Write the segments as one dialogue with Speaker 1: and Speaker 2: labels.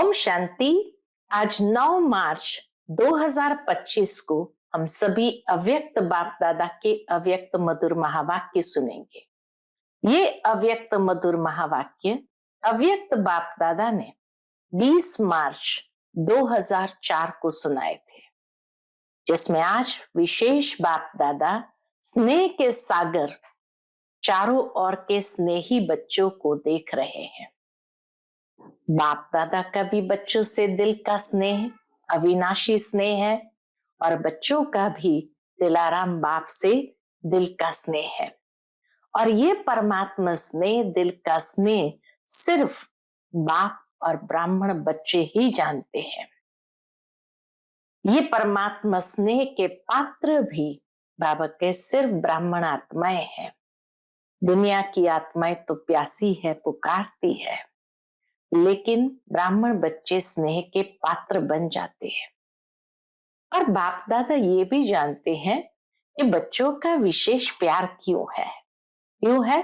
Speaker 1: ओम शांति। आज 9 मार्च 2025 को हम सभी अव्यक्त बाप दादा के अव्यक्त मधुर महावाक्य सुनेंगे। ये अव्यक्त मधुर महावाक्य अव्यक्त बाप दादा ने 20 मार्च 2004 को सुनाए थे, जिसमें आज विशेष बाप दादा स्नेह के सागर चारों ओर के स्नेही बच्चों को देख रहे हैं। बाप दादा का भी बच्चों से दिल का स्नेह अविनाशी स्नेह है और बच्चों का भी दिलाराम बाप से दिल का स्नेह है। और ये परमात्मा स्नेह, दिल का स्नेह सिर्फ बाप और ब्राह्मण बच्चे ही जानते हैं। ये परमात्मा स्नेह के पात्र भी बाबा के सिर्फ ब्राह्मण आत्माएं हैं। दुनिया की आत्माएं तो प्यासी है, पुकारती है, लेकिन ब्राह्मण बच्चे स्नेह के पात्र बन जाते हैं। और बाप दादा ये भी जानते हैं कि बच्चों का विशेष प्यार क्यों है।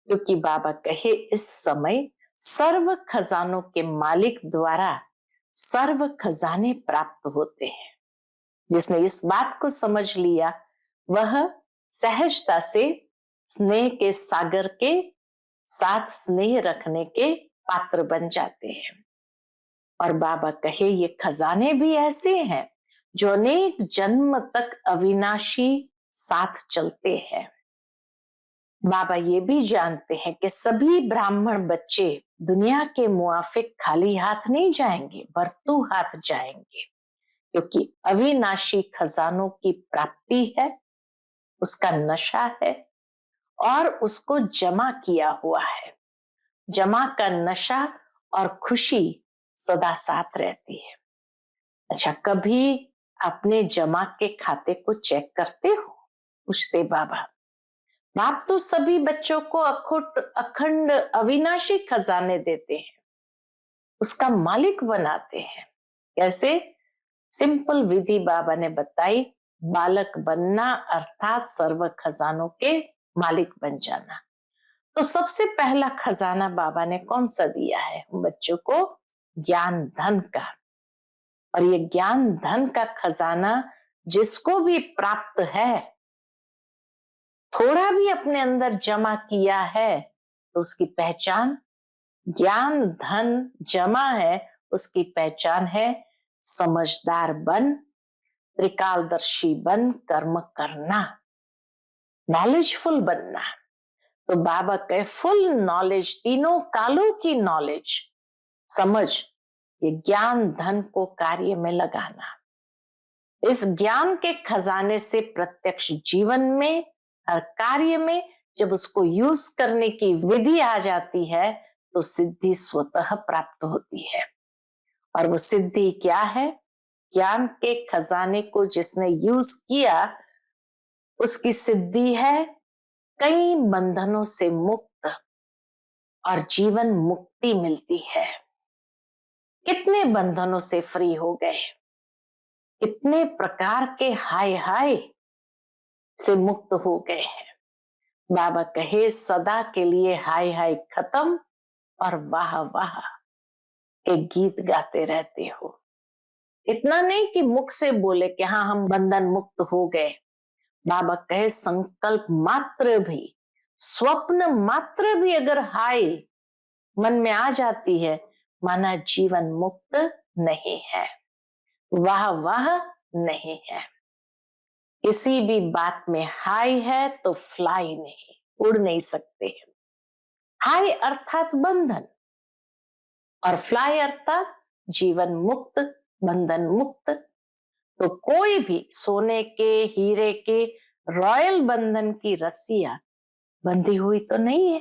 Speaker 1: क्योंकि बाबा कहे इस समय सर्व खजानों के मालिक द्वारा सर्व खजाने प्राप्त होते हैं। जिसने इस बात को समझ लिया वह सहजता से स्नेह के सागर के साथ स्नेह रखने के पात्र बन जाते हैं। और बाबा कहे ये खजाने भी ऐसे हैं जो अनेक जन्म तक अविनाशी साथ चलते हैं। बाबा ये भी जानते हैं कि सभी ब्राह्मण बच्चे दुनिया के मुआफिक खाली हाथ नहीं जाएंगे, भरतू हाथ जाएंगे, क्योंकि अविनाशी खजानों की प्राप्ति है, उसका नशा है और उसको जमा किया हुआ है। जमा का नशा और खुशी सदा साथ रहती है। अच्छा, कभी अपने जमा के खाते को चेक करते हो? पूछते बाबा। बाप तो सभी बच्चों को अखंड अविनाशी खजाने देते हैं, उसका मालिक बनाते हैं। कैसे? सिंपल विधि बाबा ने बताई, बालक बनना अर्थात सर्व खजानों के मालिक बन जाना। तो सबसे पहला खजाना बाबा ने कौन सा दिया है बच्चों को? ज्ञान धन का। और ये ज्ञान धन का खजाना जिसको भी प्राप्त है, थोड़ा भी अपने अंदर जमा किया है, तो उसकी पहचान ज्ञान धन जमा है, उसकी पहचान है समझदार बन, त्रिकालदर्शी बन, कर्म करना, नॉलेजफुल बनना। तो बाबा कहे फुल नॉलेज, तीनों कालों की नॉलेज, समझ, ये ज्ञान धन को कार्य में लगाना। इस ज्ञान के खजाने से प्रत्यक्ष जीवन में हर कार्य में जब उसको यूज करने की विधि आ जाती है तो सिद्धि स्वतः प्राप्त होती है। और वो सिद्धि क्या है? ज्ञान के खजाने को जिसने यूज किया उसकी सिद्धि है कई बंधनों से मुक्त और जीवन मुक्ति मिलती है। कितने बंधनों से फ्री हो गए, कितने प्रकार के हाय हाय से मुक्त हो गए हैं। बाबा कहे सदा के लिए हाय हाय खत्म और वाह वाह के गीत गाते रहते हो। इतना नहीं कि मुख से बोले कि हाँ हम बंधन मुक्त हो गए। बाबा कहे संकल्प मात्र भी, स्वप्न मात्र भी अगर हाय मन में आ जाती है, माना जीवन मुक्त नहीं है, वाह वाह नहीं है। किसी भी बात में हाय है तो फ्लाई नहीं, उड़ नहीं सकते हैं। हाय अर्थात बंधन और फ्लाई अर्थात जीवन मुक्त, बंधन मुक्त। तो कोई भी सोने के, हीरे के, रॉयल बंधन की रस्सियां बंधी हुई तो नहीं है।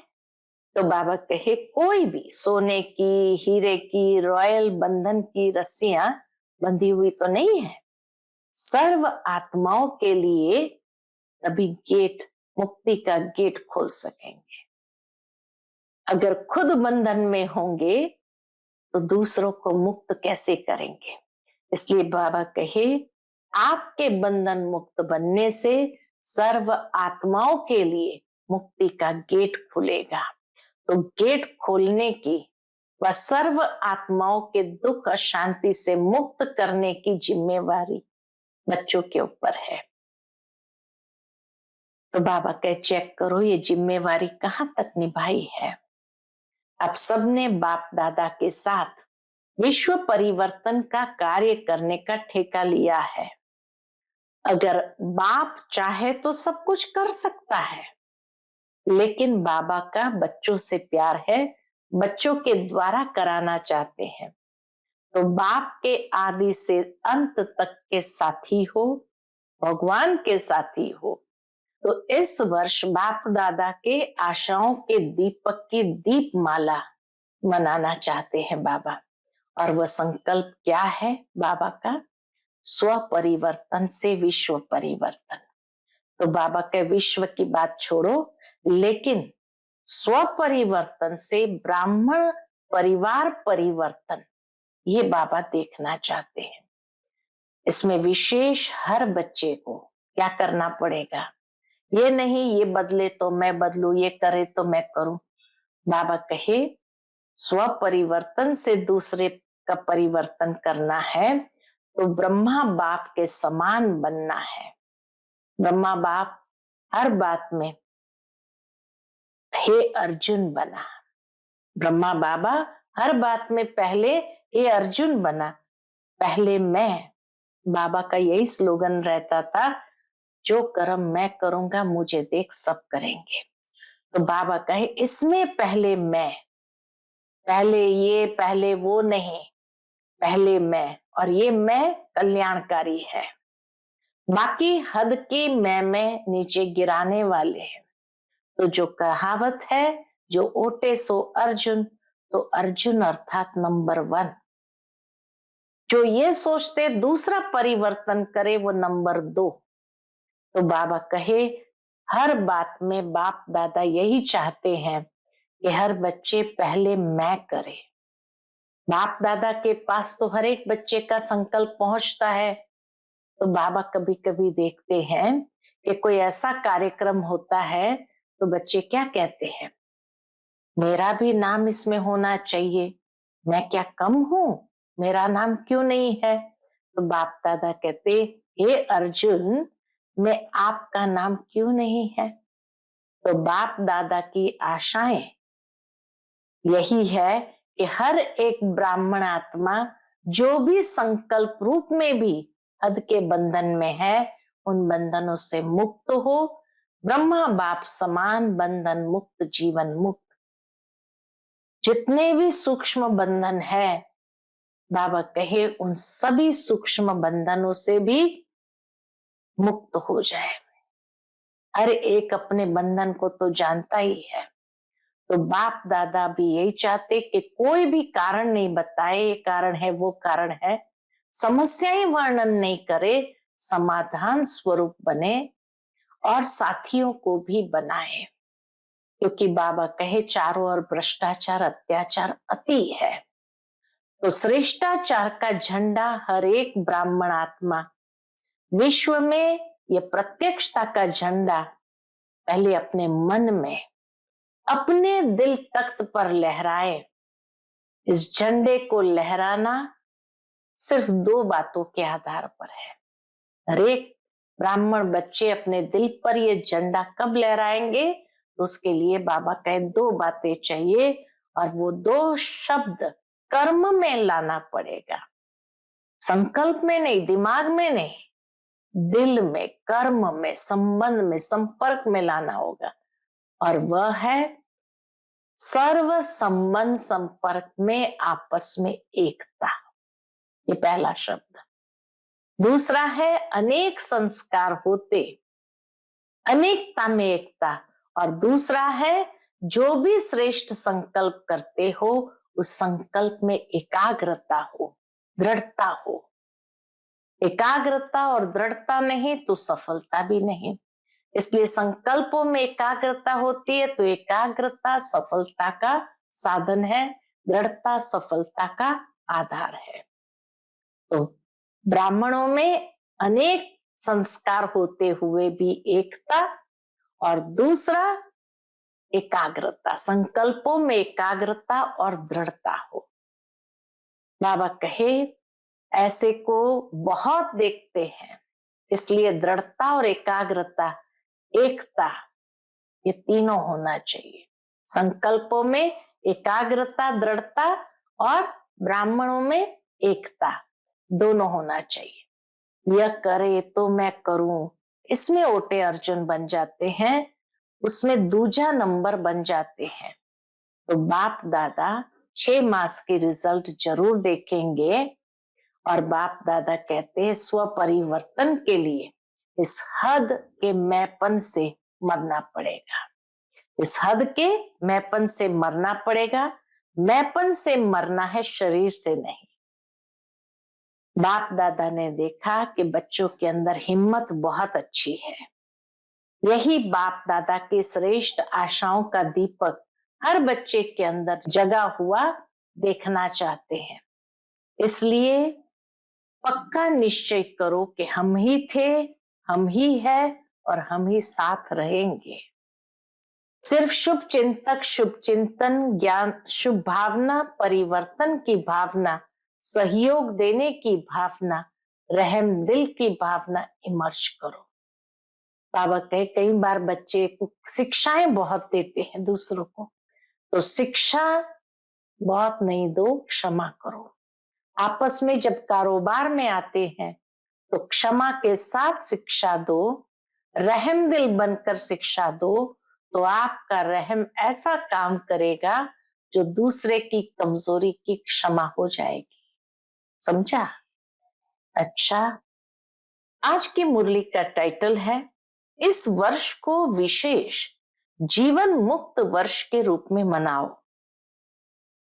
Speaker 1: तो बाबा कहे कोई भी सोने की, हीरे की, रॉयल बंधन की रस्सियां बंधी हुई तो नहीं है। सर्व आत्माओं के लिए तभी गेट, मुक्ति का गेट खोल सकेंगे। अगर खुद बंधन में होंगे तो दूसरों को मुक्त कैसे करेंगे? इसलिए बाबा कहे आपके बंधन मुक्त बनने से सर्व आत्माओं के लिए मुक्ति का गेट खुलेगा। तो गेट खोलने की वह सर्व आत्माओं के दुख और शांति से मुक्त करने की जिम्मेवारी बच्चों के ऊपर है। तो बाबा कहे चेक करो ये जिम्मेवारी कहां तक निभाई है। अब सबने बाप दादा के साथ विश्व परिवर्तन का कार्य करने का ठेका लिया है। अगर बाप चाहे तो सब कुछ कर सकता है, लेकिन बाबा का बच्चों से प्यार है, बच्चों के द्वारा कराना चाहते हैं। तो बाप के आदि से अंत तक के साथी हो, भगवान के साथी हो। तो इस वर्ष बाप दादा के आशाओं के दीपक की दीपमाला मनाना चाहते हैं बाबा। और वह संकल्प क्या है बाबा का? स्व परिवर्तन से विश्व परिवर्तन। तो बाबा के विश्व की बात छोड़ो, लेकिन स्व परिवर्तन से ब्राह्मण परिवार परिवर्तन ये बाबा देखना चाहते हैं। इसमें विशेष हर बच्चे को क्या करना पड़ेगा, ये नहीं ये बदले तो मैं बदलूं, ये करे तो मैं करूं। बाबा कहे स्व परिवर्तन से दूसरे का परिवर्तन करना है तो ब्रह्मा बाप के समान बनना है। ब्रह्मा बाप हर बात में हे अर्जुन बना, ब्रह्मा बाबा हर बात में पहले हे अर्जुन बना, पहले मैं। बाबा का यही स्लोगन रहता था, जो कर्म मैं करूंगा मुझे देख सब करेंगे। तो बाबा कहे इसमें पहले मैं, पहले ये पहले वो नहीं, पहले मैं। और ये मैं कल्याणकारी है, बाकी हद की मैं में नीचे गिराने वाले हैं। तो जो कहावत है, जो ओटे सो अर्जुन, तो अर्जुन अर्थात नंबर 1। जो ये सोचते दूसरा परिवर्तन करे वो नंबर 2। तो बाबा कहे हर बात में बाप दादा यही चाहते हैं कि हर बच्चे पहले मैं करे। बाप दादा के पास तो हर एक बच्चे का संकल्प पहुंचता है। तो बाबा कभी कभी देखते हैं कि कोई ऐसा कार्यक्रम होता है तो बच्चे क्या कहते हैं, मेरा भी नाम इसमें होना चाहिए, मैं क्या कम हूं, मेरा नाम क्यों नहीं है? तो बाप दादा कहते हे अर्जुन, मैं आपका नाम क्यों नहीं है? तो बाप दादा की आशाएं यही है कि हर एक ब्राह्मण आत्मा जो भी संकल्प रूप में भी हद के बंधन में है, उन बंधनों से मुक्त हो, ब्रह्मा बाप समान बंधन मुक्त जीवन मुक्त। जितने भी सूक्ष्म बंधन है, बाबा कहे उन सभी सूक्ष्म बंधनों से भी मुक्त हो जाए। हर एक अपने बंधन को तो जानता ही है। तो बाप दादा भी यही चाहते कि कोई भी कारण नहीं बताए, ये कारण है वो कारण है, समस्याएं वर्णन नहीं करे, समाधान स्वरूप बने और साथियों को भी बनाए। क्योंकि बाबा कहे चारों ओर भ्रष्टाचार अत्याचार अति है। तो श्रेष्ठाचार का झंडा हर एक ब्राह्मण आत्मा विश्व में, ये प्रत्यक्षता का झंडा पहले अपने मन में, अपने दिल तख्त पर लहराए। इस झंडे को लहराना सिर्फ 2 बातों के आधार पर है। हर एक ब्राह्मण बच्चे अपने दिल पर ये झंडा कब लहराएंगे? तो उसके लिए बाबा कहे 2 बातें चाहिए, और वो 2 शब्द कर्म में लाना पड़ेगा। संकल्प में नहीं, दिमाग में नहीं, दिल में, कर्म में, संबंध में, संपर्क में लाना होगा। और वह है सर्व संबंध संपर्क में आपस में एकता। ये पहला शब्द। दूसरा है अनेक संस्कार होते अनेकता में एकता। और दूसरा है जो भी श्रेष्ठ संकल्प करते हो उस संकल्प में एकाग्रता हो, दृढ़ता हो। एकाग्रता और दृढ़ता नहीं तो सफलता भी नहीं। इसलिए संकल्पों में एकाग्रता होती है, तो एकाग्रता सफलता का साधन है, दृढ़ता सफलता का आधार है। तो ब्राह्मणों में अनेक संस्कार होते हुए भी एकता, और दूसरा एकाग्रता, संकल्पों में एकाग्रता और दृढ़ता हो। बाबा कहे ऐसे को बहुत देखते हैं, इसलिए दृढ़ता और एकाग्रता, एकता, ये तीनों होना चाहिए। संकल्पों में एकाग्रता, दृढ़ता और ब्राह्मणों में एकता, दोनों होना चाहिए। यह करे तो मैं करूं, इसमें ओटे अर्जुन बन जाते हैं, उसमें दूजा नंबर बन जाते हैं। तो बाप दादा 6 मास के रिजल्ट जरूर देखेंगे। और बाप दादा कहते हैं स्व परिवर्तन के लिए इस हद के मैपन से मरना पड़ेगा, इस हद के मैपन से मरना पड़ेगा। मैपन से मरना है, शरीर से नहीं। बाप दादा ने देखा कि बच्चों के अंदर हिम्मत बहुत अच्छी है। यही बाप दादा के श्रेष्ठ आशाओं का दीपक हर बच्चे के अंदर जगा हुआ देखना चाहते हैं। इसलिए पक्का निश्चय करो कि हम ही थे, हम ही है और हम ही साथ रहेंगे। सिर्फ शुभ चिंतक, शुभ चिंतन, ज्ञान, शुभ भावना, परिवर्तन की भावना, सहयोग देने की भावना, रहम दिल की भावना इमर्ज करो। बाबा कहे कई बार बच्चे को शिक्षाएं बहुत देते हैं दूसरों को, तो शिक्षा बहुत नहीं दो, क्षमा करो। आपस में जब कारोबार में आते हैं तो क्षमा के साथ शिक्षा दो, रहम दिल बनकर शिक्षा दो, तो आपका रहम ऐसा काम करेगा जो दूसरे की कमजोरी की क्षमा हो जाएगी। समझा? अच्छा, आज की मुरली का टाइटल है इस वर्ष को विशेष जीवन मुक्त वर्ष के रूप में मनाओ।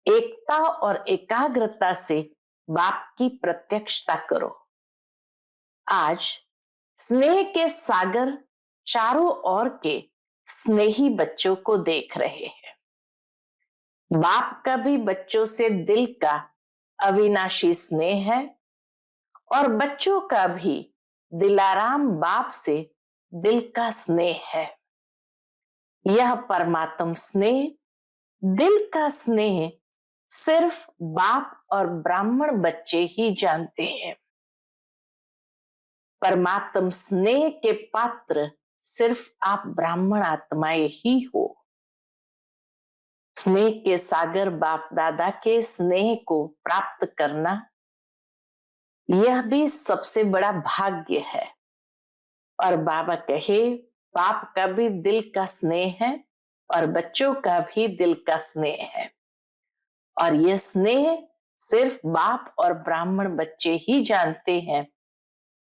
Speaker 1: एकता और एकाग्रता से बाप की प्रत्यक्षता करो। आज स्नेह के सागर चारों ओर के स्नेही बच्चों को देख रहे हैं। बाप का भी बच्चों से दिल का अविनाशी स्नेह है और बच्चों का भी दिलाराम बाप से दिल का स्नेह है। यह परमात्म स्नेह, दिल का स्नेह सिर्फ बाप और ब्राह्मण बच्चे ही जानते हैं। परमात्म स्नेह के पात्र सिर्फ आप ब्राह्मण आत्माएं ही हो। स्नेह के सागर बाप दादा के स्नेह को प्राप्त करना, यह भी सबसे बड़ा भाग्य है। और बाबा कहे बाप का भी दिल का स्नेह है और बच्चों का भी दिल का स्नेह है, और यह स्नेह सिर्फ बाप और ब्राह्मण बच्चे ही जानते हैं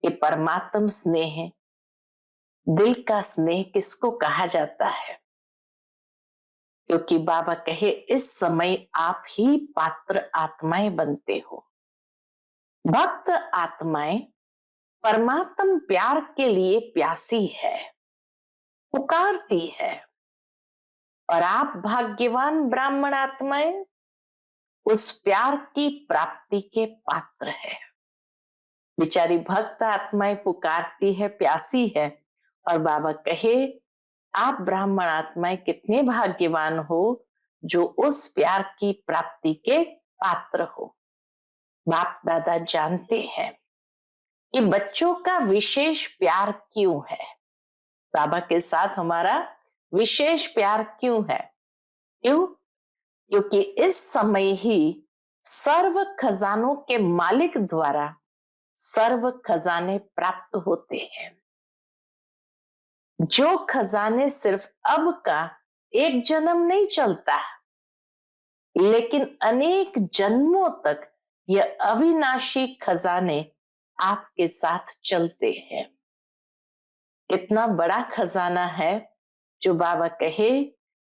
Speaker 1: कि परमात्म स्नेह, दिल का स्नेह किसको कहा जाता है। क्योंकि बाबा कहे इस समय आप ही पात्र आत्माएं बनते हो। भक्त आत्माएं परमात्म प्यार के लिए प्यासी है, पुकारती है, और आप भाग्यवान ब्राह्मण आत्माएं उस प्यार की प्राप्ति के पात्र है। बेचारी भक्त आत्माएं पुकारती है, प्यासी है, और बाबा कहे आप ब्राह्मण आत्माएं कितने भाग्यवान हो जो उस प्यार की प्राप्ति के पात्र हो। बाप दादा जानते हैं कि बच्चों का विशेष प्यार क्यों है, बाबा के साथ हमारा विशेष प्यार क्यों है। क्यों? क्योंकि इस समय ही सर्व खजानों के मालिक द्वारा सर्व खजाने प्राप्त होते हैं। जो खजाने सिर्फ अब का एक जन्म नहीं चलता, लेकिन अनेक जन्मों तक यह अविनाशी खजाने आपके साथ चलते हैं। इतना बड़ा खजाना है जो बाबा कहे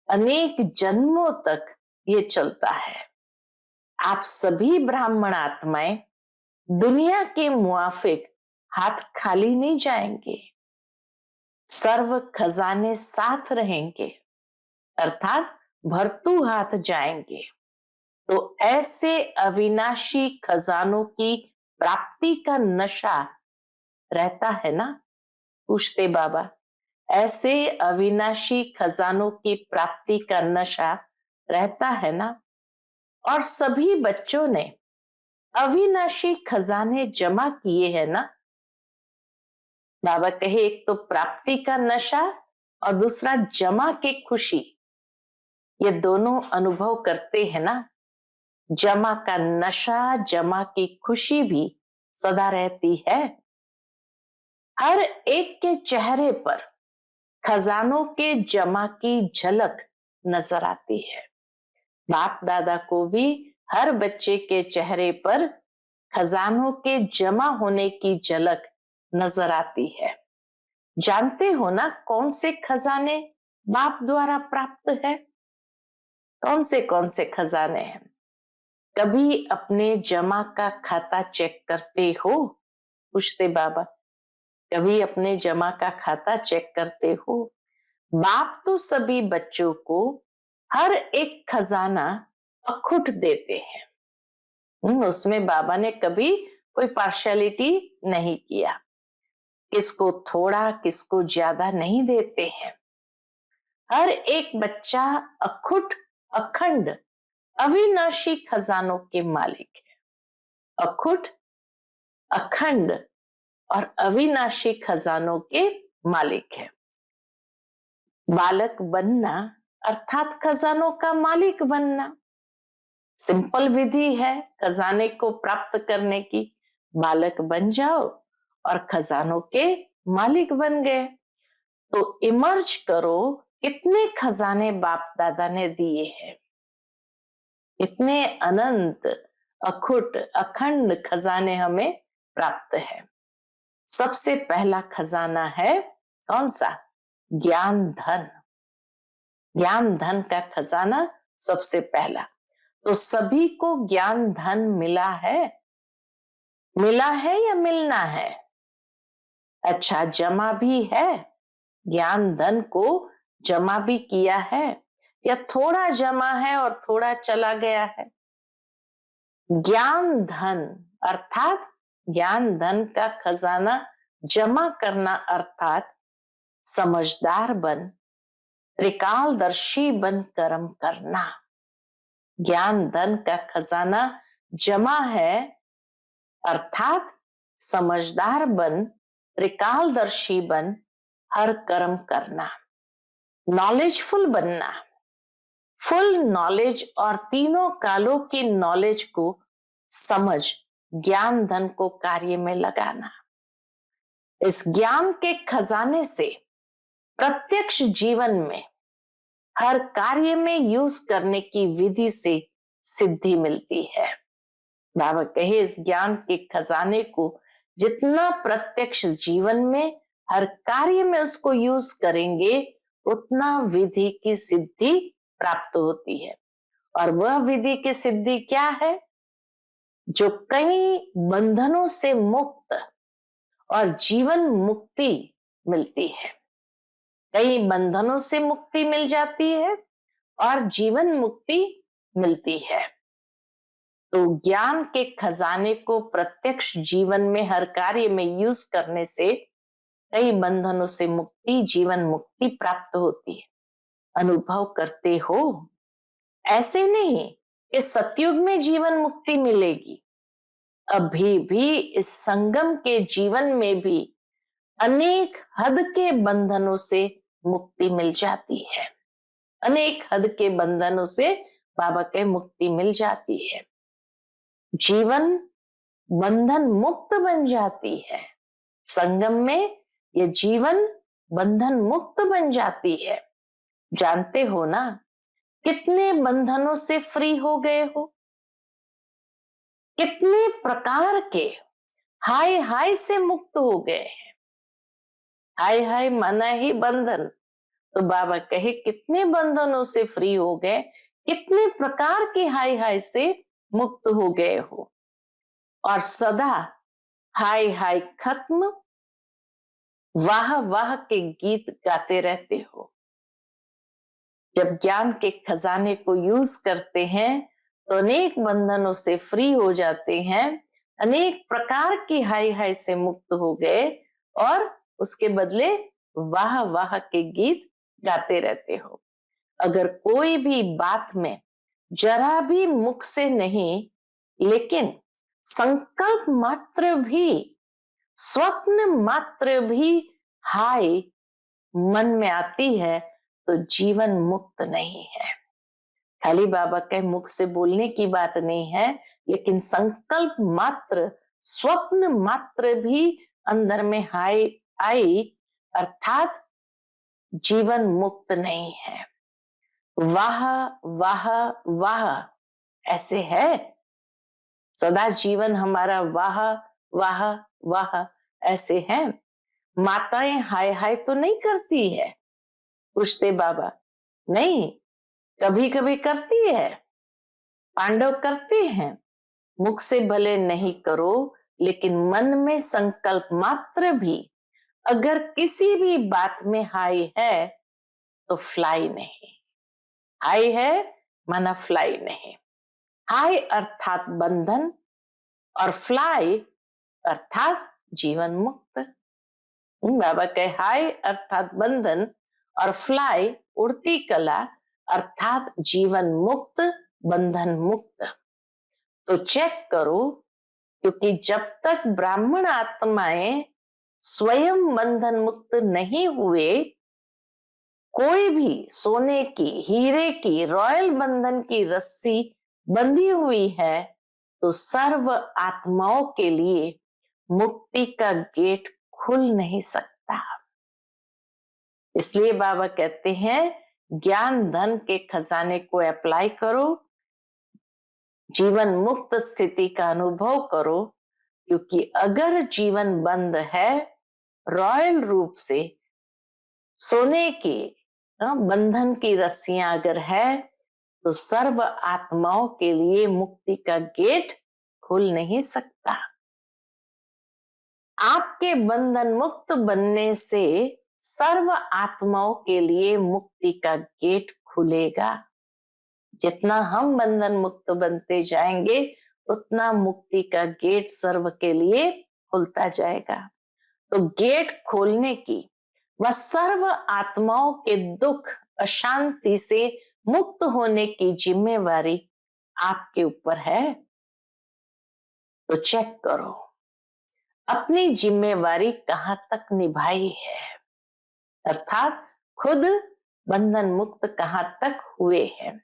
Speaker 1: अनेक जन्मों तक ये चलता है। आप सभी ब्राह्मण आत्माएं दुनिया के मुआफिक हाथ खाली नहीं जाएंगे, सर्व खजाने साथ रहेंगे, अर्थात भरतू हाथ जाएंगे। तो ऐसे अविनाशी खजानों की प्राप्ति का नशा रहता है ना। पूछते बाबा ऐसे अविनाशी खजानों की प्राप्ति का नशा रहता है ना। और सभी बच्चों ने अविनाशी खजाने जमा किए हैं ना। बाबा कहे एक तो प्राप्ति का नशा और दूसरा जमा की खुशी, ये दोनों अनुभव करते हैं ना। जमा का नशा, जमा की खुशी भी सदा रहती है। हर एक के चेहरे पर खजानों के जमा की झलक नजर आती है। बाप दादा को भी हर बच्चे के चेहरे पर खजानों के जमा होने की झलक नजर आती है। जानते हो ना कौन से खजाने बाप द्वारा प्राप्त है? कौन से खजाने हैं? कभी अपने जमा का खाता चेक करते हो? पूछते बाबा। कभी अपने जमा का खाता चेक करते हो? बाप तो सभी बच्चों को हर एक खजाना अखुट देते हैं। उसमें बाबा ने कभी कोई पार्शियलिटी नहीं किया। किसको थोड़ा, किसको ज्यादा नहीं देते हैं। हर एक बच्चा अखुट, अखंड, अविनाशी खजानों के मालिक है। अखुट, अखंड और अविनाशी खजानों के मालिक है। बालक बनना अर्थात खजानों का मालिक बनना। सिंपल विधि है खजाने को प्राप्त करने की। बालक बन जाओ और खजानों के मालिक बन गए। तो इमर्ज करो, इतने खजाने बाप दादा ने दिए हैं। इतने अनंत, अखुट, अखंड खजाने हमें प्राप्त है। सबसे पहला खजाना है कौन सा? ज्ञान धन। ज्ञान धन का खजाना सबसे पहला। तो सभी को ज्ञान धन मिला है? मिला है या मिलना है? अच्छा, जमा भी है? ज्ञान धन को जमा भी किया है या थोड़ा जमा है और थोड़ा चला गया है? ज्ञान धन अर्थात ज्ञान धन का खजाना जमा करना अर्थात समझदार बन, त्रिकालदर्शी बन कर्म करना। ज्ञान धन का खजाना जमा है अर्थात समझदार बन, त्रिकालदर्शी बन, हर कर्म करना, नॉलेजफुल बनना, फुल नॉलेज और तीनों कालों की नॉलेज को समझ ज्ञान धन को कार्य में लगाना। इस ज्ञान के खजाने से प्रत्यक्ष जीवन में हर कार्य में यूज करने की विधि से सिद्धि मिलती है। बाबा कहे इस ज्ञान के खजाने को जितना प्रत्यक्ष जीवन में हर कार्य में उसको यूज करेंगे उतना विधि की सिद्धि प्राप्त होती है। और वह विधि की सिद्धि क्या है? जो कई बंधनों से मुक्त और जीवन मुक्ति मिलती है। कई बंधनों से मुक्ति मिल जाती है और जीवन मुक्ति मिलती है। तो ज्ञान के खजाने को प्रत्यक्ष जीवन में हर कार्य में यूज करने से कई बंधनों से मुक्ति, जीवन मुक्ति प्राप्त होती है। अनुभव करते हो? ऐसे नहीं कि सतयुग में जीवन मुक्ति मिलेगी। अभी भी इस संगम के जीवन में भी अनेक हद के बंधनों से मुक्ति मिल जाती है। अनेक हद के बंधनों से बाबा के मुक्ति मिल जाती है। जीवन बंधन मुक्त बन जाती है। संगम में ये जीवन बंधन मुक्त बन जाती है। जानते हो ना कितने बंधनों से फ्री हो गए हो? कितने प्रकार के हाय हाय से मुक्त हो गए हैं। हाय हाय माना ही बंधन। तो बाबा कहे कितने बंधनों से फ्री हो गए, कितने प्रकार के हाय हाय से मुक्त हो गए हो। और सदा हाय हाय खत्म, वाह वाह के गीत गाते रहते हो। जब ज्ञान के खजाने को यूज करते हैं तो अनेक बंधनों से फ्री हो जाते हैं, अनेक प्रकार की हाय हाय से मुक्त हो गए और उसके बदले वाह वाह के गीत गाते रहते हो। अगर कोई भी बात में जरा भी मुख से नहीं, लेकिन संकल्प मात्र भी, स्वप्न मात्र भी हाय मन में आती है, तो जीवन मुक्त नहीं है। खाली बाबा के मुख से बोलने की बात नहीं है, लेकिन संकल्प मात्र, स्वप्न मात्र भी अंदर में हाय आई, अर्थात जीवन मुक्त नहीं है। वाह वाह वाह ऐसे है, सदा जीवन हमारा वाह वाह वाह ऐसे है। माताएं हाय हाय तो नहीं करती है, पूछते बाबा। नहीं, कभी कभी करती है, पांडव करते हैं। मुख से भले नहीं करो, लेकिन मन में संकल्प मात्र भी अगर किसी भी बात में हाय है तो फ्लाई नहीं। हाय है माना फ्लाई नहीं। हाय अर्थात बंधन और फ्लाई अर्थात जीवन मुक्त। बाबा कहे हाय अर्थात बंधन और फ्लाई उड़ती कला अर्थात जीवन मुक्त, बंधन मुक्त। तो चेक करो, क्योंकि जब तक ब्राह्मण आत्माएं स्वयं बंधन मुक्त नहीं हुए, कोई भी सोने की, हीरे की, रॉयल बंधन की रस्सी बंधी हुई है, तो सर्व आत्माओं के लिए मुक्ति का गेट खुल नहीं सकता। इसलिए बाबा कहते हैं ज्ञान धन के खजाने को अप्लाई करो, जीवन मुक्त स्थिति का अनुभव करो, क्योंकि अगर जीवन बंद है, रॉयल रूप से सोने की बंधन की रस्सियां अगर है, तो सर्व आत्माओं के लिए मुक्ति का गेट खुल नहीं सकता। आपके बंधन मुक्त बनने से सर्व आत्माओं के लिए मुक्ति का गेट खुलेगा। जितना हम बंधन मुक्त बनते जाएंगे, उतना मुक्ति का गेट सर्व के लिए खुलता जाएगा। तो गेट खोलने की व सर्व आत्माओं के दुख अशांति से मुक्त होने की जिम्मेवारी आपके ऊपर है। तो चेक करो अपनी जिम्मेवारी कहां तक निभाई है, अर्थात खुद बंधन मुक्त कहां तक हुए हैं।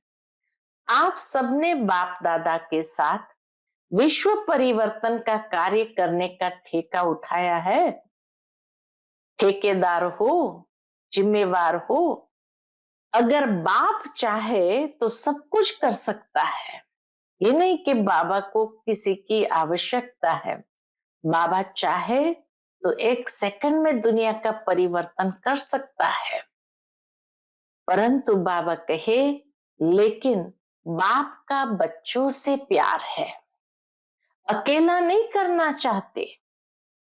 Speaker 1: आप सबने बाप दादा के साथ विश्व परिवर्तन का कार्य करने का ठेका उठाया है। ठेकेदार हो, जिम्मेवार हो। अगर बाप चाहे तो सब कुछ कर सकता है। ये नहीं कि बाबा को किसी की आवश्यकता है। बाबा चाहे तो एक सेकंड में दुनिया का परिवर्तन कर सकता है, परंतु बाबा कहे लेकिन बाप का बच्चों से प्यार है, अकेला नहीं करना चाहते।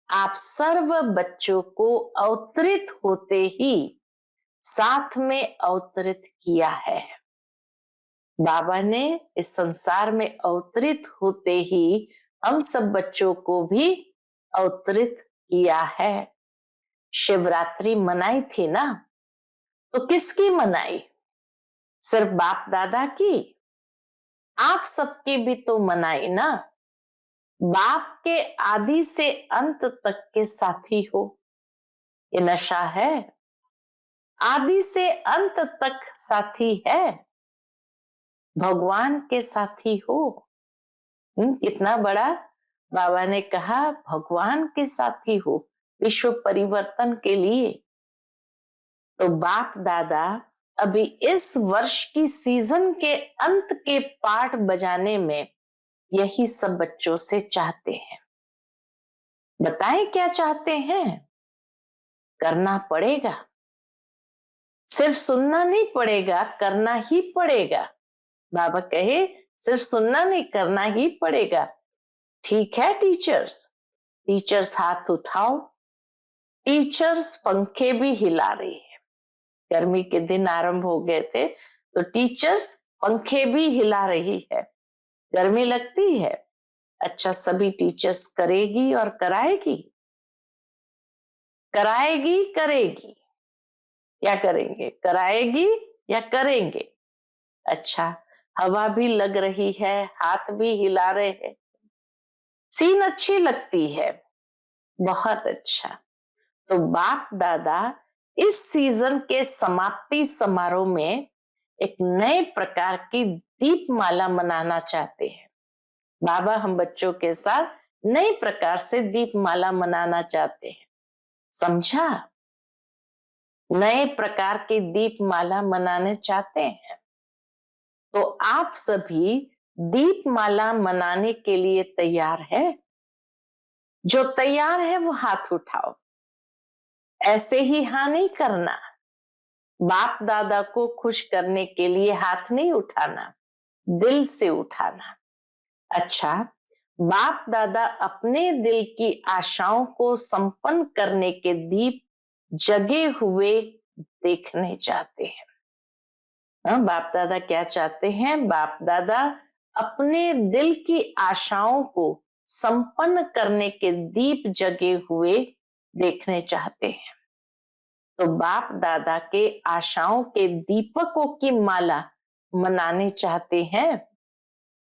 Speaker 1: आप सर्व बच्चों को अवतरित होते ही साथ में अवतरित किया है। बाबा ने इस संसार में अवतरित होते ही हम सब बच्चों को भी अवतरित किया है। शिवरात्रि मनाई थी ना, तो किसकी मनाई? सिर्फ बाप दादा की? आप सबकी भी तो मनाई ना। बाप के आदि से अंत तक के साथी हो। ये नशा है, आदि से अंत तक साथी है, भगवान के साथी हो। कितना बड़ा बाबा ने कहा, भगवान के साथी हो विश्व परिवर्तन के लिए। तो बाप दादा अभी इस वर्ष की सीजन के अंत के पाठ बजाने में यही सब बच्चों से चाहते हैं। बताएं क्या चाहते हैं? करना पड़ेगा, सिर्फ सुनना नहीं पड़ेगा, करना ही पड़ेगा। बाबा कहे सिर्फ सुनना नहीं, करना ही पड़ेगा। ठीक है टीचर्स? टीचर्स हाथ उठाओ। टीचर्स पंखे भी हिला रही है। गर्मी के दिन आरंभ हो गए थे, तो टीचर्स पंखे भी हिला रही है। गर्मी लगती है? अच्छा, सभी टीचर्स करेगी और कराएगी, कराएगी करेगी। क्या करेंगे? कराएगी या करेंगे? अच्छा, हवा भी लग रही है, हाथ भी हिला रहे हैं, सीन अच्छी लगती है, बहुत अच्छा। तो बाप दादा इस सीजन के समाप्ति समारोह में एक नए प्रकार की दीपमाला मनाना चाहते हैं। बाबा हम बच्चों के साथ नए प्रकार से दीपमाला मनाना चाहते हैं, समझा? नए प्रकार की दीपमाला मनाने चाहते हैं तो आप सभी दीपमाला मनाने के लिए तैयार है? जो तैयार है वो हाथ उठाओ। ऐसे ही हाँ नहीं करना, बाप दादा को खुश करने के लिए हाथ नहीं उठाना, दिल से उठाना। अच्छा, बाप दादा अपने दिल की आशाओं को संपन्न करने के दीप जगे हुए देखने चाहते हैं। बाप दादा क्या चाहते हैं? बाप दादा अपने दिल की आशाओं को संपन्न करने के दीप जगे हुए देखने चाहते हैं। तो बाप दादा के आशाओं के दीपकों की माला मनाने चाहते हैं,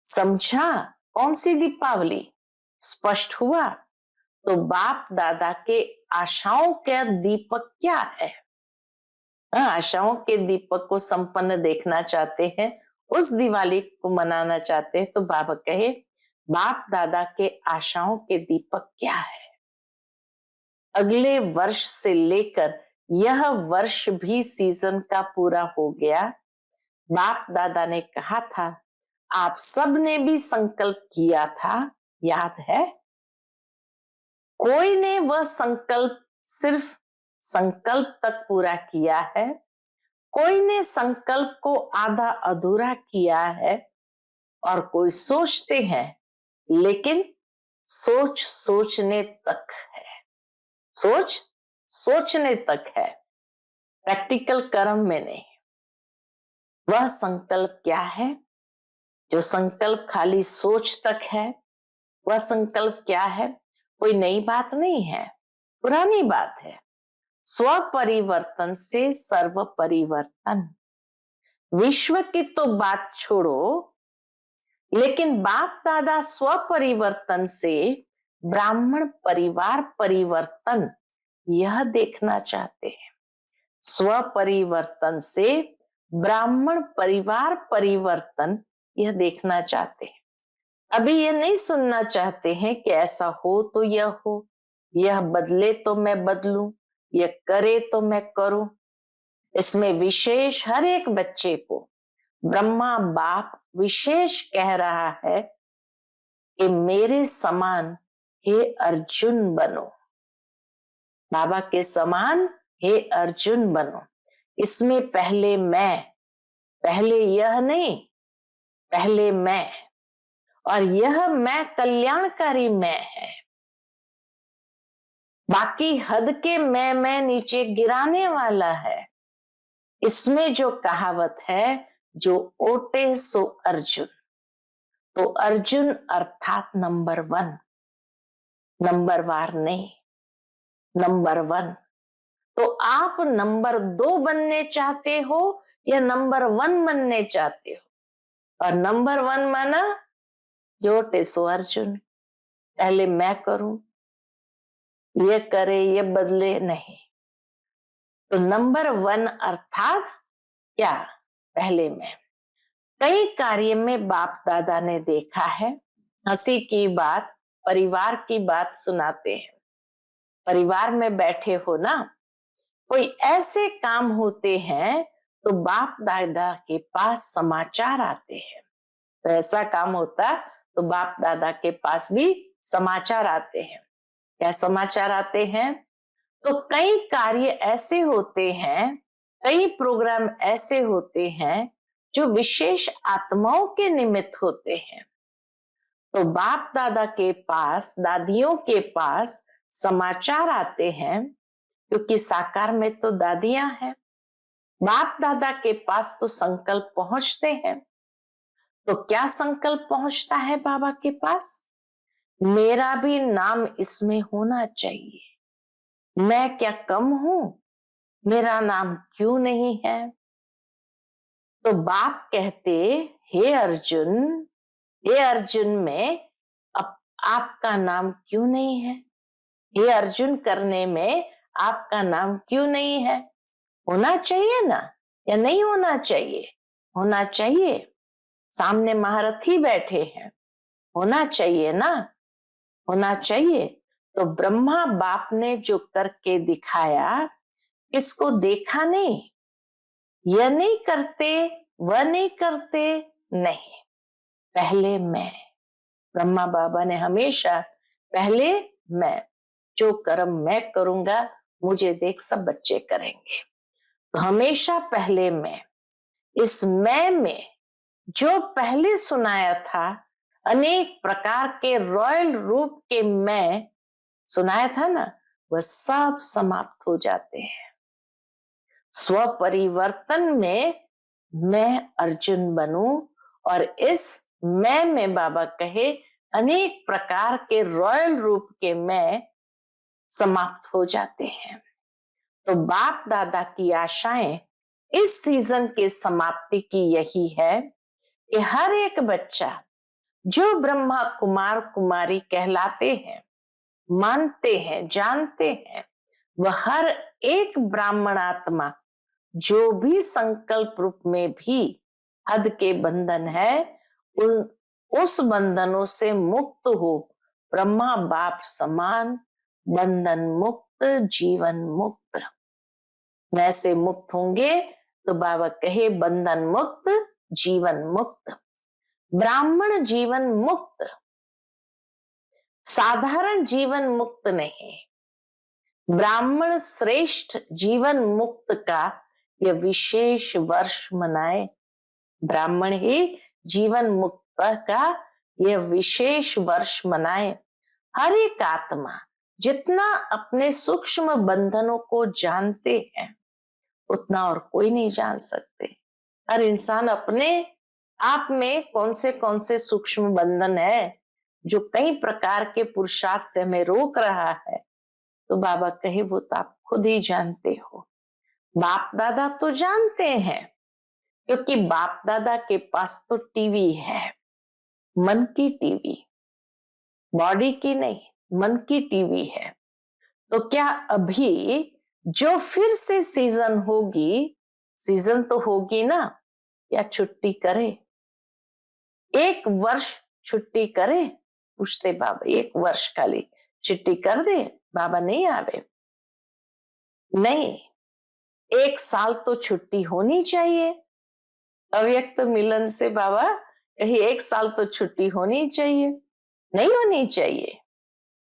Speaker 1: समझा? कौन सी दीपावली? स्पष्ट हुआ? तो बाप दादा के आशाओं का दीपक क्या है? आशाओं के दीपक को संपन्न देखना चाहते हैं, उस दिवाली को मनाना चाहते हैं, तो बाबा कहे बाप दादा के आशाओं के दीपक क्या है? अगले वर्ष से लेकर यह वर्ष भी सीजन का पूरा हो गया। बाप दादा ने कहा था, आप सब ने भी संकल्प किया था, याद है? कोई ने वह संकल्प सिर्फ संकल्प तक पूरा किया है, कोई ने संकल्प को आधा अधूरा किया है, और कोई सोचते हैं लेकिन सोच सोचने तक है। सोच सोचने तक है, प्रैक्टिकल कर्म में नहीं। वह संकल्प क्या है? जो संकल्प खाली सोच तक है, वह संकल्प क्या है? कोई नई बात नहीं है, पुरानी बात है। स्व परिवर्तन से सर्व परिवर्तन। विश्व की तो बात छोड़ो, लेकिन बाप दादा स्व परिवर्तन से ब्राह्मण परिवार परिवर्तन यह देखना चाहते हैं। स्व परिवर्तन से ब्राह्मण परिवार परिवर्तन यह देखना चाहते हैं। अभी यह नहीं सुनना चाहते हैं कि ऐसा हो तो यह हो, यह बदले तो मैं बदलूं, यह करे तो मैं करूं। इसमें विशेष हर एक बच्चे को ब्रह्मा बाप विशेष कह रहा है कि मेरे समान हे अर्जुन बनो, बाबा के समान हे अर्जुन बनो। इसमें पहले मैं, पहले यह नहीं, पहले मैं, और यह मैं कल्याणकारी मैं है। बाकी हद के मैं नीचे गिराने वाला है। इसमें जो कहावत है, जो ओटे सो अर्जुन, तो अर्जुन अर्थात नंबर 1, नंबर वार नहीं, नंबर 1। तो आप नंबर 2 बनने चाहते हो या नंबर 1 बनने चाहते हो? और नंबर 1 माना जो टेसो अर्जुन, पहले मैं करूं, ये करे ये बदले नहीं। तो नंबर 1 अर्थात क्या? पहले मैं। कई कार्य में बाप दादा ने देखा है, हंसी की बात, परिवार की बात सुनाते हैं। परिवार में बैठे हो ना, कोई ऐसे काम होते हैं तो बाप दादा के पास समाचार आते हैं। तो ऐसा काम होता तो बाप दादा के पास भी समाचार आते हैं। क्या समाचार आते हैं? तो कई कार्य ऐसे होते हैं, कई प्रोग्राम ऐसे होते हैं जो विशेष आत्माओं के निमित्त होते हैं। तो बाप दादा के पास, दादियों के पास समाचार आते हैं, क्योंकि साकार में तो दादियां हैं। बाप दादा के पास तो संकल्प पहुंचते हैं। तो क्या संकल्प पहुंचता है बाबा के पास? मेरा भी नाम इसमें होना चाहिए। मैं क्या कम हूं? मेरा नाम क्यों नहीं है? तो बाप कहते, हे अर्जुन, हे अर्जुन में अब आपका नाम क्यों नहीं है? हे अर्जुन करने में आपका नाम क्यों नहीं है? होना चाहिए ना, या नहीं होना चाहिए? होना चाहिए। सामने महारथी बैठे हैं, होना चाहिए ना, होना चाहिए। तो ब्रह्मा बाप ने जो करके दिखाया, किसको देखा नहीं? यह नहीं करते, वह नहीं करते, नहीं, पहले मैं। ब्रह्मा बाबा ने हमेशा पहले मैं, जो कर्म मैं करूंगा मुझे देख सब बच्चे करेंगे। तो हमेशा पहले मैं। इस मैं में जो पहले सुनाया था, अनेक प्रकार के रॉयल रूप के मैं सुनाया था ना, वह सब समाप्त हो जाते हैं। स्व परिवर्तन में मैं अर्जुन बनूं, और इस मैं में बाबा कहे अनेक प्रकार के रॉयल रूप के मैं समाप्त हो जाते हैं। तो बाप दादा की आशाएं इस सीजन के समाप्ति की यही है कि हर एक बच्चा जो ब्रह्मा कुमार कुमारी कहलाते हैं, मानते हैं, जानते हैं, वह हर एक ब्राह्मण आत्मा जो भी संकल्प रूप में भी हद के बंधन है, उस बंधनों से मुक्त हो, ब्रह्मा बाप समान बंधन मुक्त, जीवन मुक्त। मैं से मुक्त होंगे तो बाबा कहे बंधन मुक्त, जीवन मुक्त। ब्राह्मण जीवन मुक्त, साधारण जीवन मुक्त नहीं। ब्राह्मण श्रेष्ठ जीवन मुक्त का यह विशेष वर्ष मनाए। ब्राह्मण ही जीवन मुक्त का यह विशेष वर्ष मनाए। हर एक आत्मा जितना अपने सूक्ष्म बंधनों को जानते हैं, उतना और कोई नहीं जान सकते। हर इंसान अपने आप में कौन से सूक्ष्म बंधन है जो कई प्रकार के पुरुषार्थ से हमें रोक रहा है, तो बाबा कहे वो तो आप खुद ही जानते हो। बाप दादा तो जानते हैं, क्योंकि बाप दादा के पास तो टीवी है, मन की टीवी, बॉडी की नहीं, मन की टीवी है। तो क्या अभी जो फिर से सीजन होगी, सीजन तो होगी ना, या छुट्टी करे? एक वर्ष छुट्टी करे? पूछते बाबा, एक वर्ष खाली छुट्टी कर दे, बाबा नहीं आवे? नहीं, एक साल तो छुट्टी होनी चाहिए। अव्यक्त मिलन से बाबा कहीं एक साल तो छुट्टी होनी चाहिए, नहीं होनी चाहिए?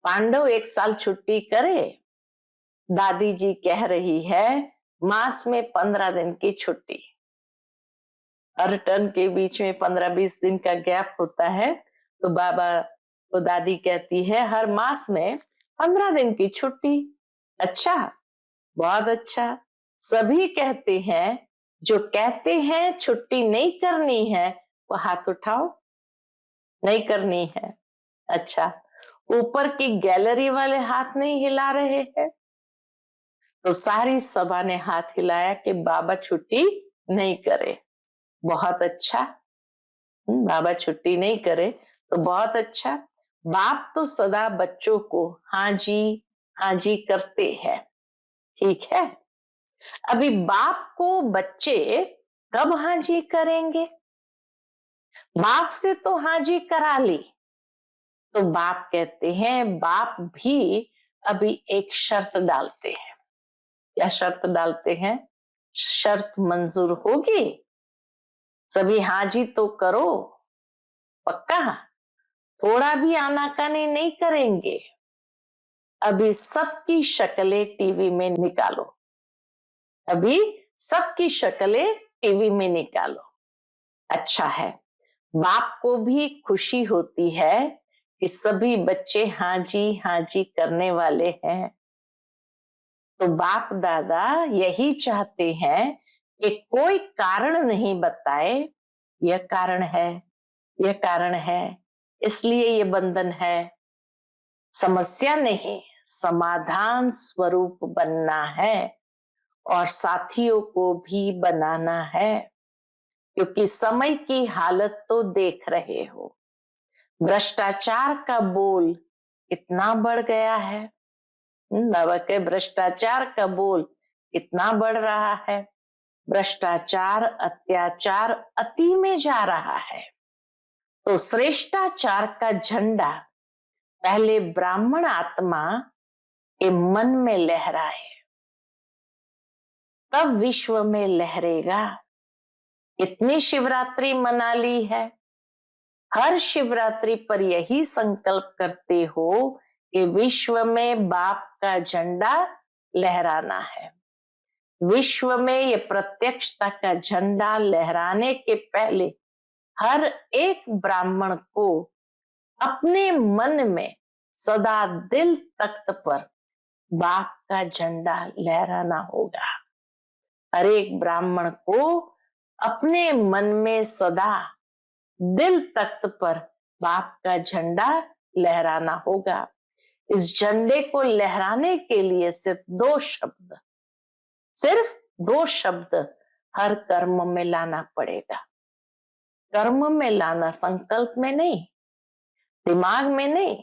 Speaker 1: पांडव एक साल छुट्टी करे? दादी जी कह रही है मास में 15 दिन की छुट्टी, हर टर्न के बीच में 15-20 दिन का गैप होता है। तो बाबा को दादी कहती है हर मास में 15 दिन की छुट्टी। अच्छा, बहुत अच्छा। सभी कहते हैं, जो कहते हैं छुट्टी नहीं करनी है वो हाथ उठाओ। नहीं करनी है? अच्छा, ऊपर की गैलरी वाले हाथ नहीं हिला रहे हैं? तो सारी सभा ने हाथ हिलाया कि बाबा छुट्टी नहीं करे। बहुत अच्छा, बाबा छुट्टी नहीं करे तो बहुत अच्छा। बाप तो सदा बच्चों को हाँ जी करते हैं, ठीक है। अभी बाप को बच्चे कब हाँ जी करेंगे? बाप से तो हाँ जी करा ली, तो बाप कहते हैं, बाप भी अभी एक शर्त डालते हैं। क्या शर्त डालते हैं? शर्त मंजूर होगी? सभी हाँ जी तो करो, पक्का? थोड़ा भी आनाकानी नहीं करेंगे? अभी सबकी शक्लें टीवी में निकालो, अभी सबकी शक्लें टीवी में निकालो। अच्छा है, बाप को भी खुशी होती है कि सभी बच्चे हाँ जी करने वाले हैं। तो बाप दादा यही चाहते हैं कि कोई कारण नहीं बताए, यह कारण है, यह कारण है, इसलिए ये बंधन है। समस्या नहीं, समाधान स्वरूप बनना है। और साथियों को भी बनाना है, क्योंकि समय की हालत तो देख रहे हो। भ्रष्टाचार का बोल कितना बढ़ गया है। बाबा के भ्रष्टाचार का बोल कितना बढ़ रहा है। भ्रष्टाचार, अत्याचार अति में जा रहा है। तो श्रेष्ठाचार का झंडा पहले ब्राह्मण आत्मा के मन में लहराए, तब विश्व में लहरेगा। कितनी शिवरात्रि मना ली है। हर शिवरात्रि पर यही संकल्प करते हो कि विश्व में बाप का झंडा लहराना है। विश्व में ये प्रत्यक्षता का झंडा लहराने के पहले हर एक ब्राह्मण को अपने मन में सदा दिल तख्त पर बाप का झंडा लहराना होगा। हर एक ब्राह्मण को अपने मन में सदा दिल तख्त पर बाप का झंडा लहराना होगा। इस झंडे को लहराने के लिए सिर्फ दो शब्द हर कर्म में लाना पड़ेगा। कर्म में लाना, संकल्प में नहीं, दिमाग में नहीं,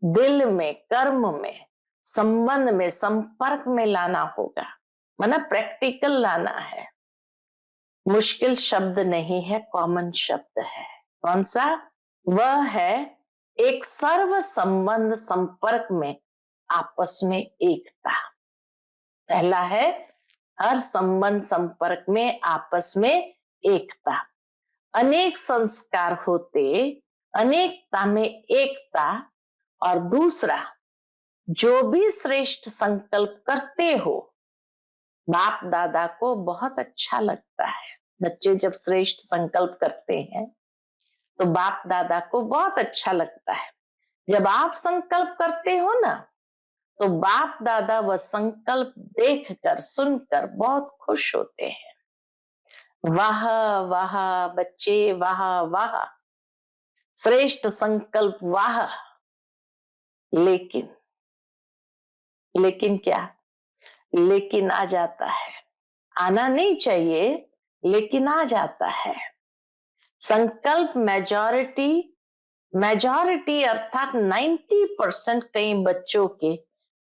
Speaker 1: दिल में, कर्म में, संबंध में, संपर्क में लाना होगा। मतलब प्रैक्टिकल लाना है। मुश्किल शब्द नहीं है, कॉमन शब्द है। कौन सा? वह है एक सर्व संबंध संपर्क में आपस में एकता। पहला है हर संबंध संपर्क में आपस में एकता। अनेक संस्कार होते, अनेकता में एकता। और दूसरा, जो भी श्रेष्ठ संकल्प करते हो, बाप दादा को बहुत अच्छा लगता है। बच्चे जब श्रेष्ठ संकल्प करते हैं तो बाप दादा को बहुत अच्छा लगता है। जब आप संकल्प करते हो ना, तो बाप दादा वह संकल्प देखकर, सुनकर बहुत खुश होते हैं। वाह वाह बच्चे, वाह वाह, श्रेष्ठ संकल्प, वाह। लेकिन क्या? लेकिन आ जाता है। आना नहीं चाहिए, लेकिन आ जाता है। संकल्प मेजॉरिटी अर्थात 90% कई बच्चों के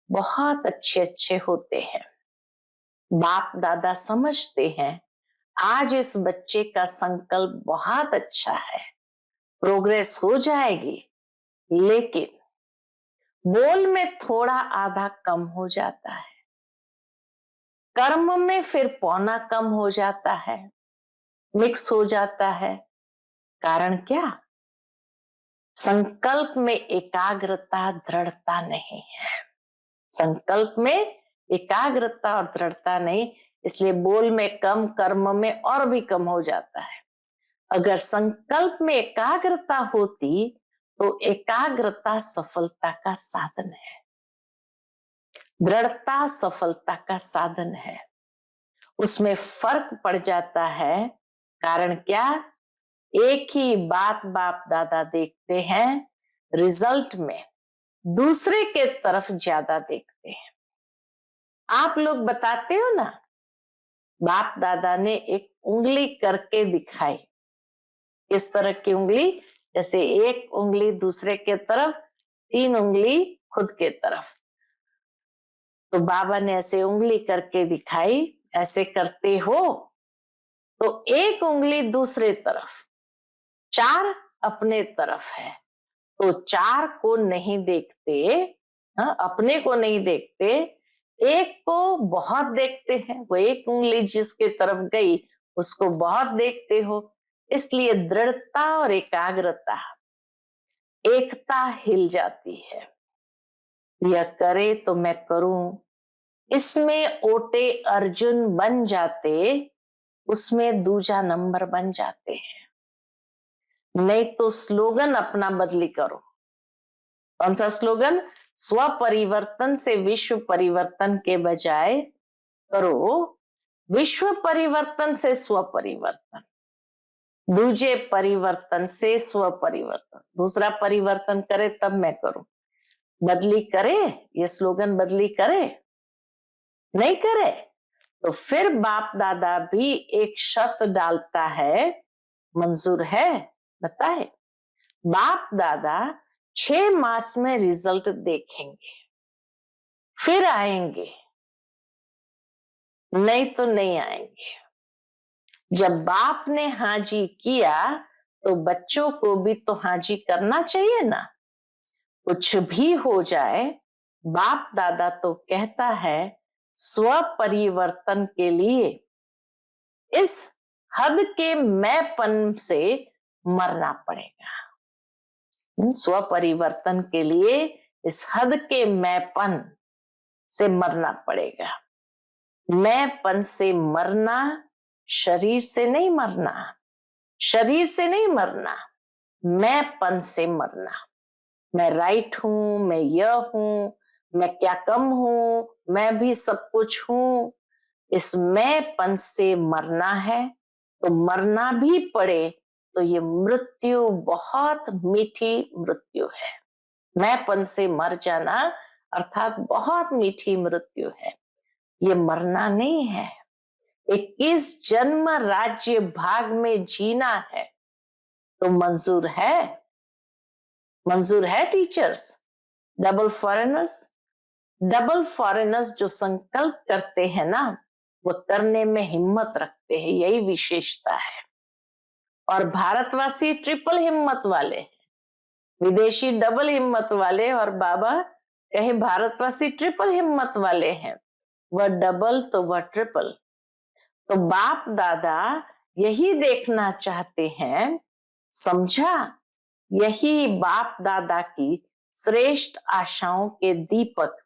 Speaker 1: बहुत अच्छे होते हैं। बाप दादा समझते हैं आज इस बच्चे का संकल्प बहुत अच्छा है, प्रोग्रेस हो जाएगी, लेकिन बोल में थोड़ा आधा कम हो जाता है, कर्म में फिर पौना कम हो जाता है, मिक्स हो जाता है। कारण क्या? संकल्प में एकाग्रता, दृढ़ता नहीं है। संकल्प में एकाग्रता और दृढ़ता नहीं, इसलिए बोल में कम, कर्म में और भी कम हो जाता है। अगर संकल्प में एकाग्रता होती तो एकाग्रता सफलता का साधन है, दृढ़ता सफलता का साधन है। उसमें फर्क पड़ जाता है। कारण क्या? एक ही बात बाप दादा देखते हैं, रिजल्ट में दूसरे के तरफ ज्यादा देखते हैं। आप लोग बताते हो ना, बाप दादा ने एक उंगली करके दिखाई। किस तरह की उंगली? जैसे एक उंगली दूसरे के तरफ, 3 उंगली खुद के तरफ। तो बाबा ने ऐसे उंगली करके दिखाई। ऐसे करते हो तो एक उंगली दूसरे तरफ, 4 अपने तरफ है, तो 4 को नहीं देखते, अपने को नहीं देखते, एक को बहुत देखते हैं। वो एक उंगली जिसके तरफ गई उसको बहुत देखते हो। इसलिए दृढ़ता और एकाग्रता, एकता हिल जाती है। यह करे तो मैं करूं, इसमें ओटे अर्जुन बन जाते, उसमें दूजा नंबर बन जाते हैं। नहीं तो स्लोगन अपना बदली करो। कौन सा स्लोगन? स्व परिवर्तन से विश्व परिवर्तन के बजाय करो विश्व परिवर्तन से स्व परिवर्तन, दूजे परिवर्तन से स्व परिवर्तन। दूसरा परिवर्तन करे तब मैं करूं। बदली करे, ये स्लोगन बदली करे? नहीं करे तो फिर बाप दादा भी एक शर्त डालता है, मंजूर है? बताए। बाप दादा 6 मास में रिजल्ट देखेंगे, फिर आएंगे, नहीं तो नहीं आएंगे। जब बाप ने हाजी किया तो बच्चों को भी तो हाजी करना चाहिए ना। कुछ भी हो जाए, बाप दादा तो कहता है स्व परिवर्तन के लिए इस हद के मैंपन से मरना पड़ेगा। स्व परिवर्तन के लिए इस हद के मैंपन से मरना पड़ेगा। मैंपन से मरना, शरीर से नहीं मरना, शरीर से नहीं मरना, मैंपन से मरना। मैं राइट हूं, मैं यह हूं, मैं क्या कम हूं, मैं भी सब कुछ हूं, इस मैंपन से मरना है। तो मरना भी पड़े तो ये मृत्यु बहुत मीठी मृत्यु है। मैंपन से मर जाना अर्थात बहुत मीठी मृत्यु है, ये मरना नहीं है। 21 जन्म राज्य भाग में जीना है। तो मंजूर है? मंजूर है teachers? Double foreigners, double foreigners जो संकल्प करते हैं ना, वो करने में हिम्मत रखते हैं, यही विशेषता है। और भारतवासी ट्रिपल हिम्मत वाले, विदेशी डबल हिम्मत वाले, और बाबा कहे भारतवासी ट्रिपल हिम्मत वाले हैं। वह डबल तो वह ट्रिपल। तो बाप दादा यही देखना चाहते हैं, समझा? यही बाप दादा की श्रेष्ठ आशाओं के दीपक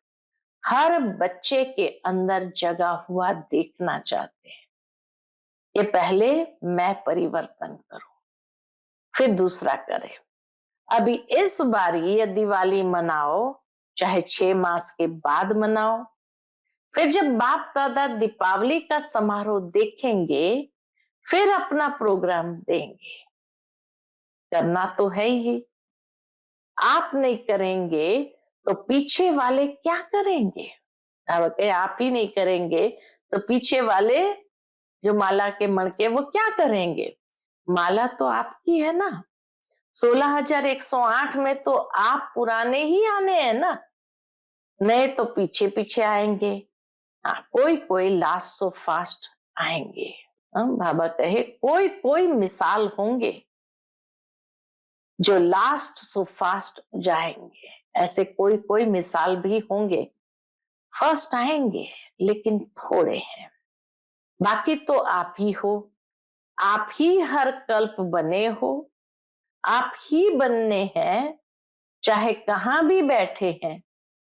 Speaker 1: हर बच्चे के अंदर जगा हुआ देखना चाहते हैं। ये पहले मैं परिवर्तन करूं, फिर दूसरा करे। अभी इस बार ये दिवाली मनाओ, चाहे 6 मास के बाद मनाओ। फिर जब बाप दादा दीपावली का समारोह देखेंगे, फिर अपना प्रोग्राम देंगे। करना तो है ही। आप नहीं करेंगे तो पीछे वाले क्या करेंगे? आप ही नहीं करेंगे तो पीछे वाले जो माला के मणके वो क्या करेंगे? माला तो आपकी है ना। 16,108 में तो आप पुराने ही आने हैं ना, नए तो पीछे पीछे आएंगे। हाँ, कोई कोई लास्ट सो फास्ट आएंगे। बाबा कहे कोई कोई मिसाल होंगे जो लास्ट सो फास्ट जाएंगे, ऐसे कोई कोई मिसाल भी होंगे। फर्स्ट आएंगे लेकिन थोड़े हैं। बाकी तो आप ही हो, आप ही हर कल्प बने हो, आप ही बनने हैं। चाहे कहां भी बैठे हैं,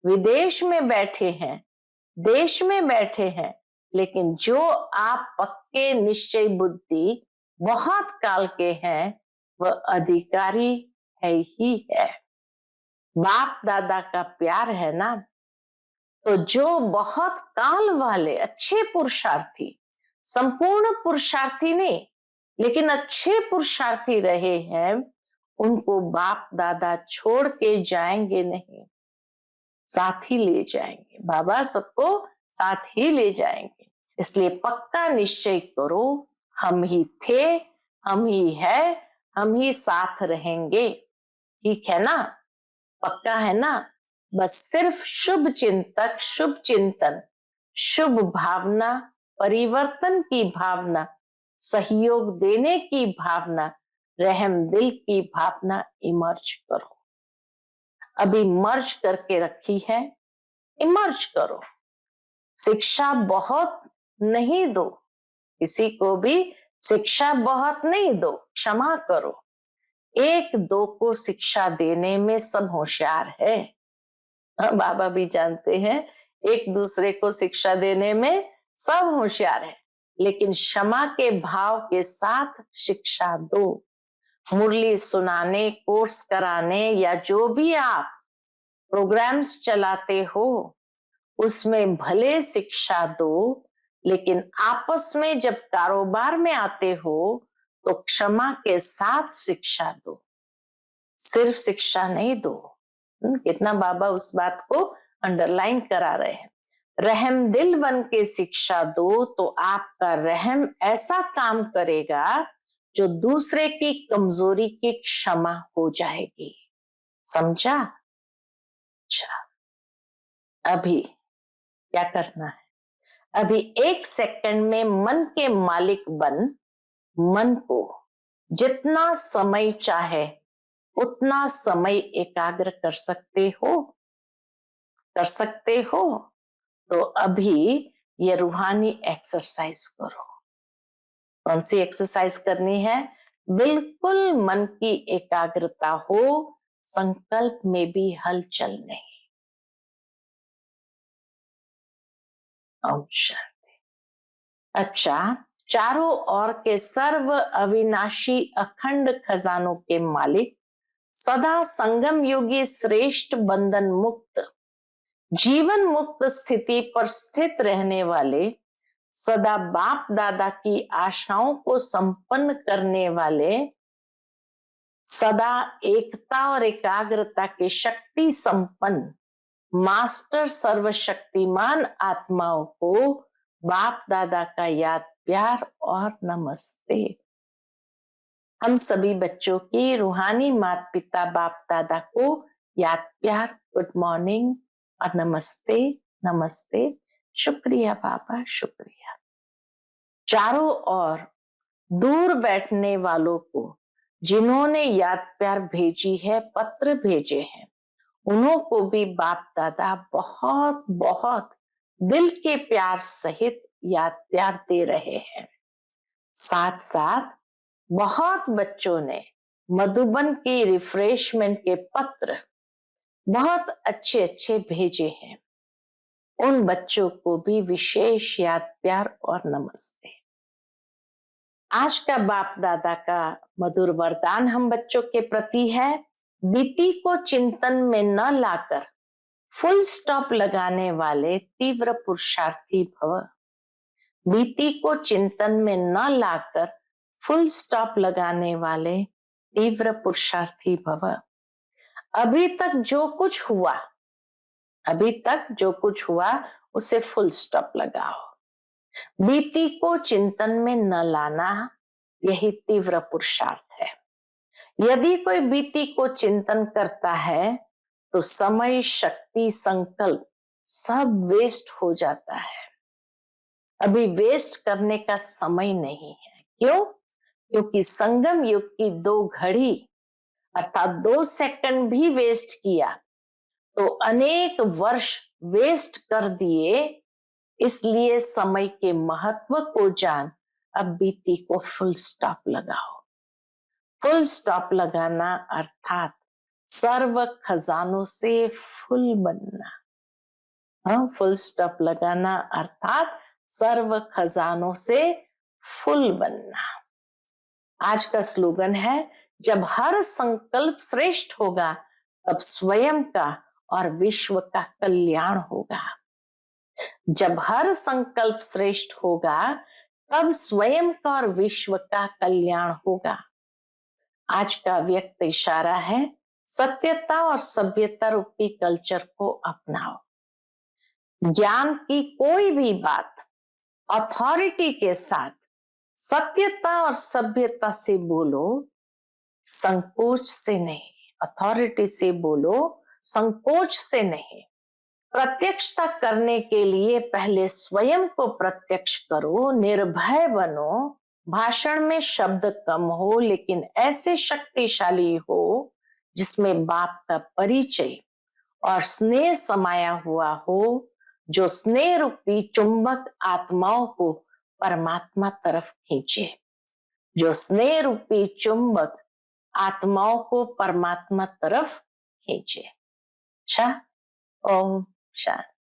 Speaker 1: विदेश में बैठे हैं, देश में बैठे हैं, लेकिन जो आप पक्के निश्चय बुद्धि बहुत काल के हैं, वह अधिकारी है ही है। बाप दादा का प्यार है ना। तो जो बहुत काल वाले अच्छे पुरुषार्थी, संपूर्ण पुरुषार्थी नहीं लेकिन अच्छे पुरुषार्थी रहे हैं, उनको बाप दादा छोड़ के जाएंगे नहीं, साथ ही ले जाएंगे। बाबा सबको साथ ही ले जाएंगे। इसलिए पक्का निश्चय करो, हम ही थे, हम ही है, हम ही साथ रहेंगे। ठीक है ना? पक्का है ना? बस सिर्फ शुभ चिंतक, शुभ चिंतन, शुभ भावना, परिवर्तन की भावना, सहयोग देने की भावना, रहम दिल की भावना इमर्ज करो। अभी मर्ज करके रखी है, इमर्ज करो। शिक्षा बहुत नहीं दो, किसी को भी शिक्षा बहुत नहीं दो, क्षमा करो। 1-2 को शिक्षा देने में सब होशियार है। बाबा भी जानते हैं एक दूसरे को शिक्षा देने में सब होशियार है, लेकिन क्षमा के भाव के साथ शिक्षा दो। मुरली सुनाने, कोर्स कराने या जो भी आप प्रोग्राम्स चलाते हो, उसमें भले शिक्षा दो, लेकिन आपस में जब कारोबार में आते हो तो क्षमा के साथ शिक्षा दो, सिर्फ शिक्षा नहीं दो। कितना बाबा उस बात को अंडरलाइन करा रहे हैं। रहम दिल बन के शिक्षा दो तो आपका रहम ऐसा काम करेगा जो दूसरे की कमजोरी की क्षमा हो जाएगी। समझा? अच्छा, अभी क्या करना है? अभी 1 सेकंड में मन के मालिक बन मन को जितना समय चाहे उतना समय एकाग्र कर सकते हो। कर सकते हो तो अभी ये रूहानी एक्सरसाइज करो। कौन सी एक्सरसाइज करनी है? बिल्कुल मन की एकाग्रता हो, संकल्प में भी हलचल नहीं। ओम शांति। अच्छा, चारों ओर के सर्व अविनाशी अखंड खजानों के मालिक, सदा संगम योगी श्रेष्ठ बंधन मुक्त जीवन मुक्त स्थिति पर स्थित रहने वाले, सदा बाप दादा की आशाओं को संपन्न करने वाले, सदा एकता और एकाग्रता के शक्ति संपन्न मास्टर सर्वशक्तिमान आत्माओं को बाप दादा का याद प्यार और नमस्ते। हम सभी बच्चों की रूहानी माता पिता बाप दादा को याद प्यार, गुड मॉर्निंग और नमस्ते। नमस्ते, शुक्रिया बाबा, शुक्रिया। चारों ओर दूर बैठने वालों को जिन्होंने याद प्यार भेजी है, पत्र भेजे हैं, उन्हों को भी बाप दादा बहुत बहुत दिल के प्यार सहित याद प्यार दे रहे हैं। साथ साथ बहुत बच्चों ने मधुबन की रिफ्रेशमेंट के पत्र बहुत अच्छे अच्छे भेजे हैं। उन बच्चों को भी विशेष याद प्यार और नमस्ते। आज का बाप दादा का मधुर वरदान हम बच्चों के प्रति है, बीती को चिंतन में न लाकर फुल स्टॉप लगाने वाले तीव्र पुरुषार्थी भव। बीती को चिंतन में न लाकर फुल स्टॉप लगाने वाले तीव्र पुरुषार्थी भव। अभी तक जो कुछ हुआ, अभी तक जो कुछ हुआ उसे फुल स्टॉप लगाओ। बीती को चिंतन में न लाना, यही तीव्र पुरुषार्थ है। यदि कोई बीती को चिंतन करता है तो समय, शक्ति, संकल्प सब वेस्ट हो जाता है। अभी वेस्ट करने का समय नहीं है। क्यों? क्योंकि संगम युग की 2 घड़ी अर्थात 2 सेकंड भी वेस्ट किया तो अनेक वर्ष वेस्ट कर दिए। इसलिए समय के महत्व को जान, अब बीती को फुल स्टॉप लगाओ। फुल स्टॉप लगाना अर्थात सर्व खजानों से फुल बनना। हाँ, फुल स्टॉप लगाना अर्थात सर्व खजानों से फुल बनना। आज का स्लोगन है, जब हर संकल्प श्रेष्ठ होगा तब स्वयं का और विश्व का कल्याण होगा। जब हर संकल्प श्रेष्ठ होगा तब स्वयं का और विश्व का कल्याण होगा। आज का व्यक्त इशारा है, सत्यता और सभ्यता रूपी कल्चर को अपनाओ। ज्ञान की कोई भी बात अथॉरिटी के साथ सत्यता और सभ्यता से बोलो, संकोच से नहीं। अथॉरिटी से बोलो, संकोच से नहीं। प्रत्यक्षता करने के लिए पहले स्वयं को प्रत्यक्ष करो, निर्भय बनो। भाषण में शब्द कम हो लेकिन ऐसे शक्तिशाली हो जिसमें बाप का परिचय और स्नेह समाया हुआ हो, जो स्नेह रूपी चुंबक आत्माओं को परमात्मा तरफ खींचे। जो स्नेह रूपी चुंबक आत्माओं को परमात्मा तरफ खींचे। अच्छा, ओम शांति।